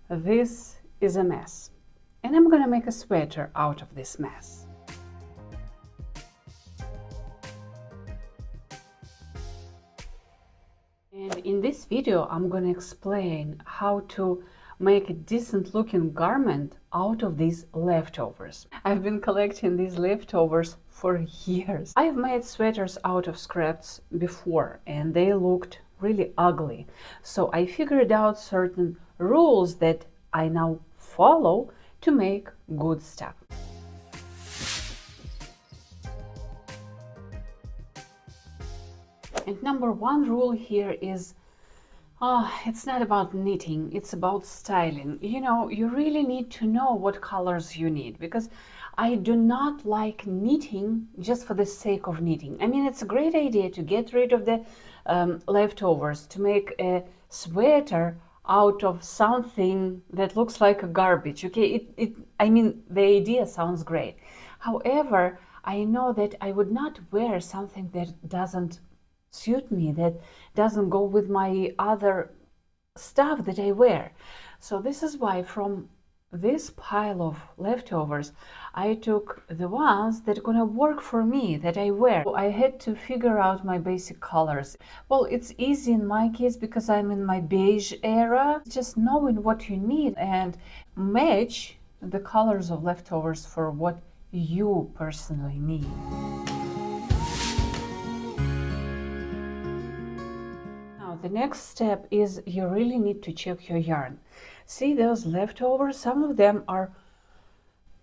this is a mess, and I'm gonna make a sweater out of this mess. And in this video, I'm gonna explain how to make a decent looking garment out of these leftovers. I've been collecting these leftovers for years. I've made sweaters out of scraps before and they looked really ugly. So I figured out certain rules that I now follow to make good stuff. And number one rule here is it's not about knitting, it's about styling. You know, you really need to know what colors you need, because I do not like knitting just for the sake of knitting. I mean, it's a great idea to get rid of the leftovers, to make a sweater out of something that looks like a garbage. Okay, I mean, the idea sounds great. However, I know that I would not wear something that doesn't suit me, that doesn't go with my other stuff that I wear. So this is why from this pile of leftovers I took the ones that are gonna work for me, that I wear. So I had to figure out my basic colors. Well, it's easy in my case because I'm in my beige era. Just knowing what you need and match the colors of leftovers for what you personally need. The next step is you really need to check your yarn. See those leftovers? Some of them are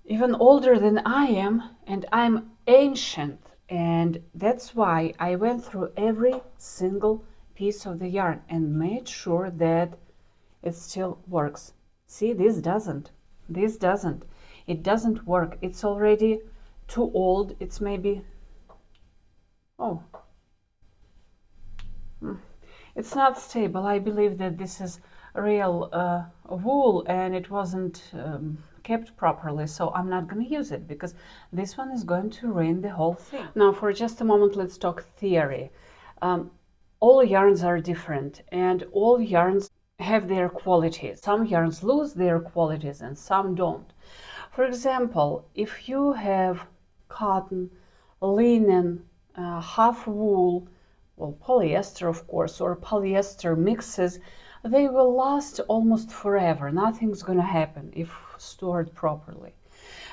even older than I am, and I'm ancient, and that's why I went through every single piece of the yarn and made sure that it still works. See, this doesn't. It doesn't work. It's already too old. It's maybe, oh, it's not stable. I believe that this is real wool and it wasn't kept properly, so I'm not going to use it because this one is going to ruin the whole thing. Now, for just a moment, let's talk theory. All yarns are different and all yarns have their qualities. Some yarns lose their qualities and some don't. For example, if you have cotton, linen, half wool, well, polyester, of course, or polyester mixes, they will last almost forever. Nothing's going to happen if stored properly.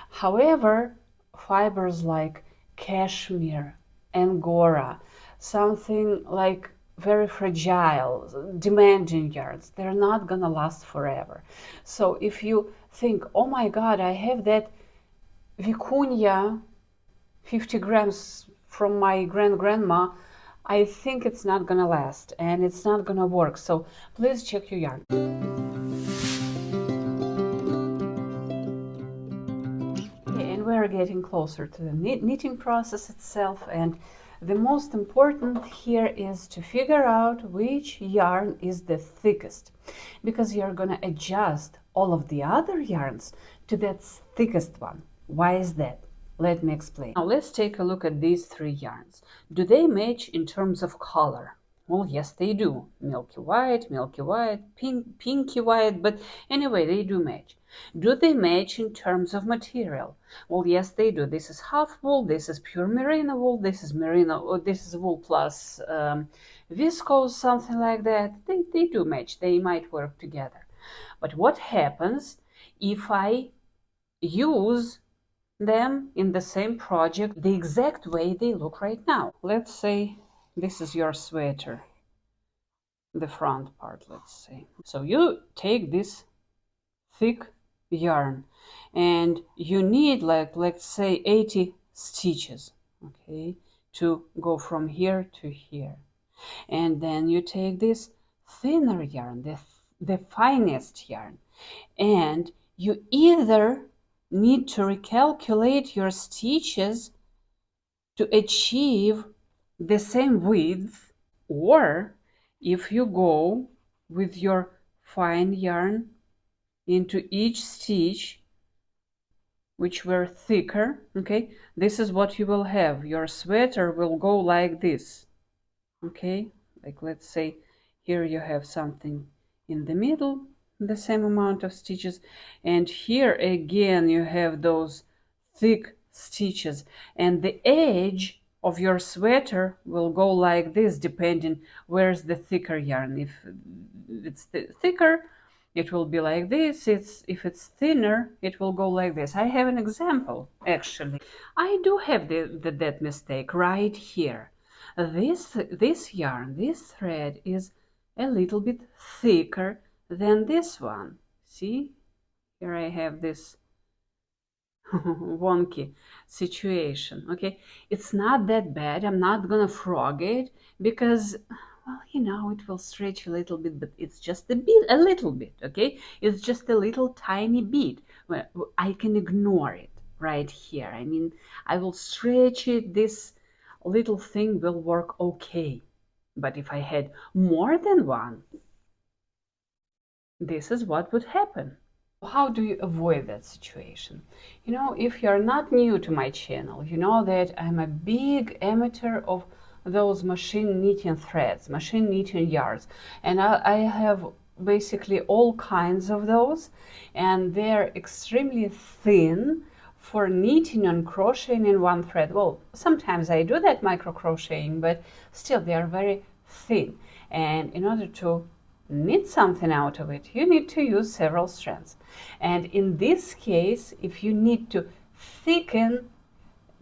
However, fibers like cashmere, angora, something like very fragile, demanding yarns, they're not going to last forever. So if you think, oh my God, I have that vicuña 50 grams from my grandma, I think it's not gonna last and it's not gonna work. So please check your yarn. Okay, and we're getting closer to the knitting process itself, and the most important here is to figure out which yarn is the thickest, because you're gonna adjust all of the other yarns to that thickest one. Why is that? Let me explain. Now let's take a look at these three yarns. Do they match in terms of color? Well, yes, they do. Milky white, pinky white, but anyway, they do match. Do they match in terms of material? Well, yes, they do. This is half wool, this is pure merino wool, this is merino, or this is wool plus viscose, something like that. They do match. They might work together. But what happens if I use them in the same project the exact way they look right now? Let's say this is your sweater, the front part, let's say. So you take this thick yarn and you need like, let's say 80 stitches, okay, to go from here to here. And then you take this thinner yarn, the finest yarn, and you either need to recalculate your stitches to achieve the same width, or if you go with your fine yarn into each stitch, which were thicker, okay, this is what you will have. Your sweater will go like this, okay, like let's say here you have something in the middle, the same amount of stitches, and here again you have those thick stitches, and the edge of your sweater will go like this depending where's the thicker yarn. If it's thicker, it will be like this. If it's thinner, it will go like this. I have an example, actually. I do have that mistake right here. This yarn, this thread is a little bit thicker than this one. See, here I have this wonky situation. Okay, it's not that bad. I'm not gonna frog it because, well, you know, it will stretch a little bit, but it's just a little bit. Okay, it's just a little tiny bit. Well, I can ignore it right here. I mean, I will stretch it. This little thing will work okay. But if I had more than one, this is what would happen. How do you avoid that situation? You know, if you're not new to my channel, you know that I'm a big amateur of those machine knitting threads, machine knitting yarns, and I have basically all kinds of those, and they're extremely thin for knitting and crocheting in one thread. Well, sometimes I do that micro crocheting, but still they are very thin, and in order to knit something out of it, you need to use several strands. And in this case, if you need to thicken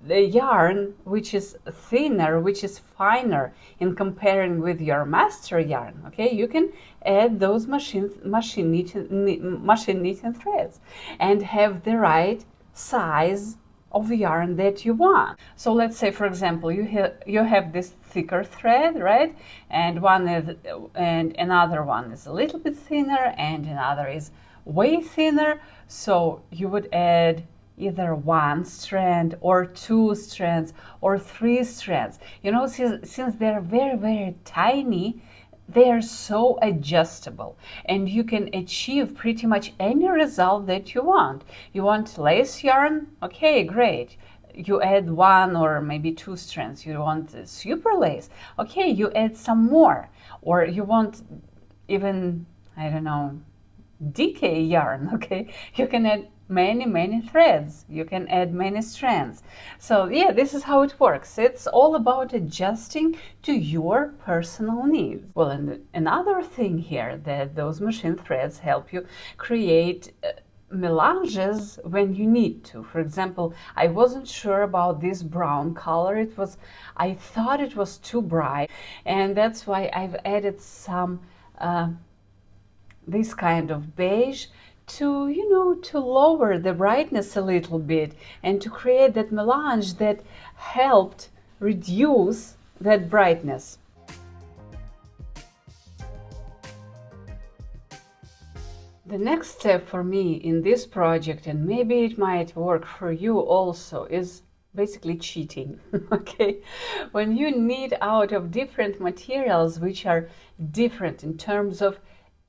the yarn, which is thinner, which is finer in comparing with your master yarn, okay, you can add those machine knitting threads and have the right size of yarn that you want. So let's say, for example, you have this thicker thread, right? And another one is a little bit thinner, and another is way thinner. So you would add either one strand or two strands or three strands. You know, since they're very, very tiny, they are so adjustable, and you can achieve pretty much any result that you want. You want lace yarn? Okay, great. You add one or maybe two strands. You want super lace? Okay, you add some more. Or you want even, I don't know, decay yarn, okay? You can add many threads. You can add many strands. So yeah, this is how it works. It's all about adjusting to your personal needs. Well, and another thing here that those machine threads help you create melanges when you need to. For example, I wasn't sure about this brown color. I thought it was too bright, and that's why I've added some this kind of beige to, you know, to lower the brightness a little bit and to create that melange that helped reduce that brightness. The next step for me in this project, and maybe it might work for you also, is basically cheating. Okay, when you knit out of different materials which are different in terms of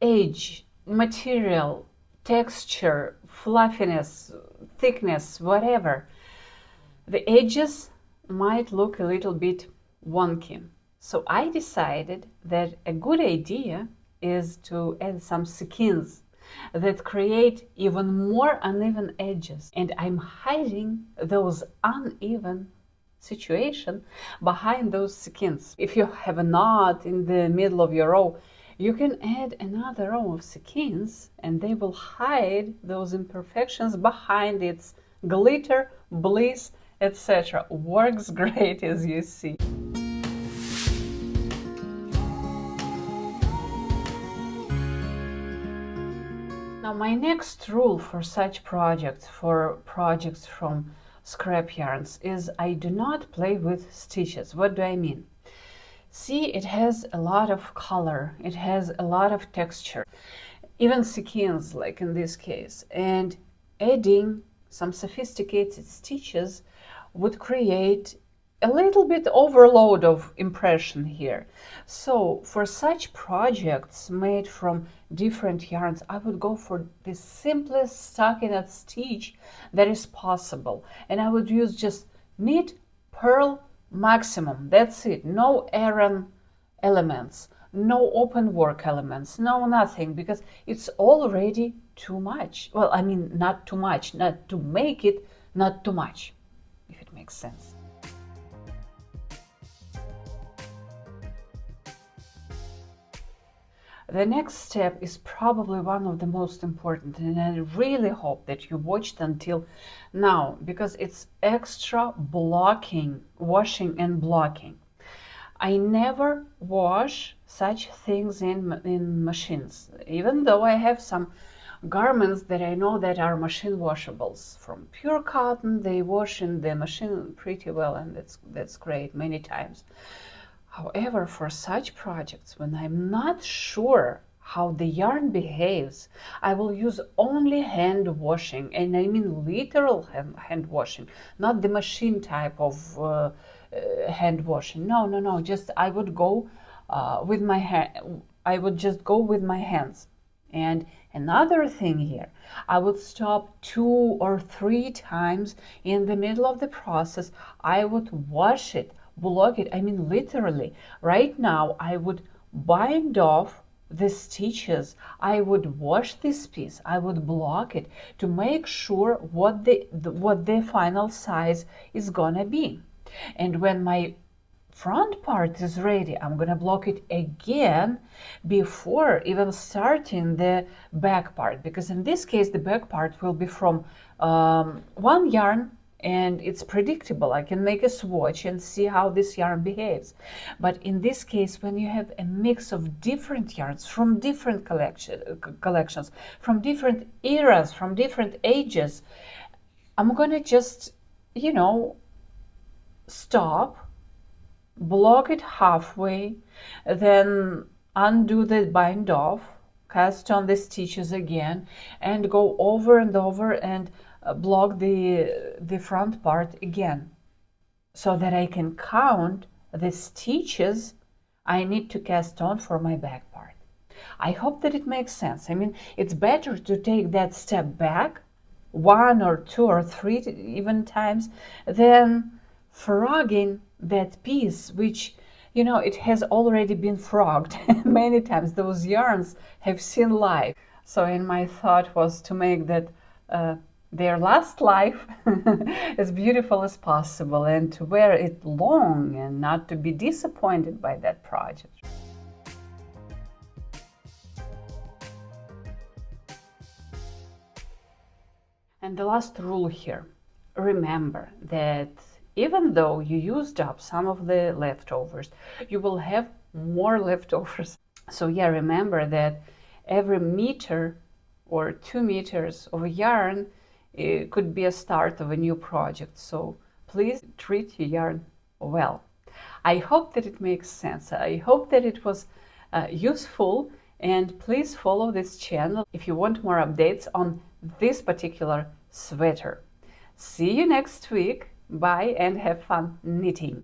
edge, material, texture, fluffiness, thickness, whatever, the edges might look a little bit wonky. So I decided that a good idea is to add some sequins that create even more uneven edges. And I'm hiding those uneven situation behind those sequins. If you have a knot in the middle of your row, you can add another row of sequins and they will hide those imperfections behind its glitter, bliss, etc. Works great, as you see. Now, my next rule for such projects, for projects from scrap yarns, is I do not play with stitches. What do I mean? See, it has a lot of color, it has a lot of texture, even sequins, like in this case, and adding some sophisticated stitches would create a little bit overload of impression here. So for such projects made from different yarns, I would go for the simplest stockinette stitch that is possible, and I would use just knit, purl, maximum. That's it. No Aran elements, no open work elements, no nothing, because it's already too much. Well, I mean, not too much, not to make it not too much, if it makes sense. The next step is probably one of the most important, and I really hope that you watched until now, because it's extra blocking, washing and blocking. I never wash such things in machines, even though I have some garments that I know that are machine washables. From pure cotton, they wash in the machine pretty well, and that's great many times. However, for such projects, when I'm not sure how the yarn behaves, I will use only hand washing, and I mean literal hand washing, not the machine type of hand washing. No, no, no. Just I would go with my hand. I would just go with my hands. And another thing here, I would stop 2 or 3 times in the middle of the process. I would wash it, block it, I mean literally. Right now, I would bind off the stitches. I would wash this piece. I would block it to make sure what the final size is gonna be. And when my front part is ready, I'm gonna block it again before even starting the back part, because in this case the back part will be from one yarn, and it's predictable. I can make a swatch and see how this yarn behaves. But in this case, when you have a mix of different yarns from different collections, from different eras, from different ages, I'm gonna just, stop, block it halfway, then undo the bind off, cast on the stitches again, and go over and over and block the front part again, so that I can count the stitches I need to cast on for my back part. I hope that it makes sense. I mean, it's better to take that step back 1 or 2 or 3 even times than frogging that piece, which it has already been frogged many times. Those yarns have seen life. So in my thought was to make that their last life as beautiful as possible, and to wear it long and not to be disappointed by that project. And the last rule here, remember that even though you used up some of the leftovers, you will have more leftovers. So yeah, remember that every meter or 2 meters of yarn, it could be a start of a new project. So please treat your yarn well. I hope that it makes sense. I hope that it was useful, and please follow this channel if you want more updates on this particular sweater. See you next week. Bye and have fun knitting.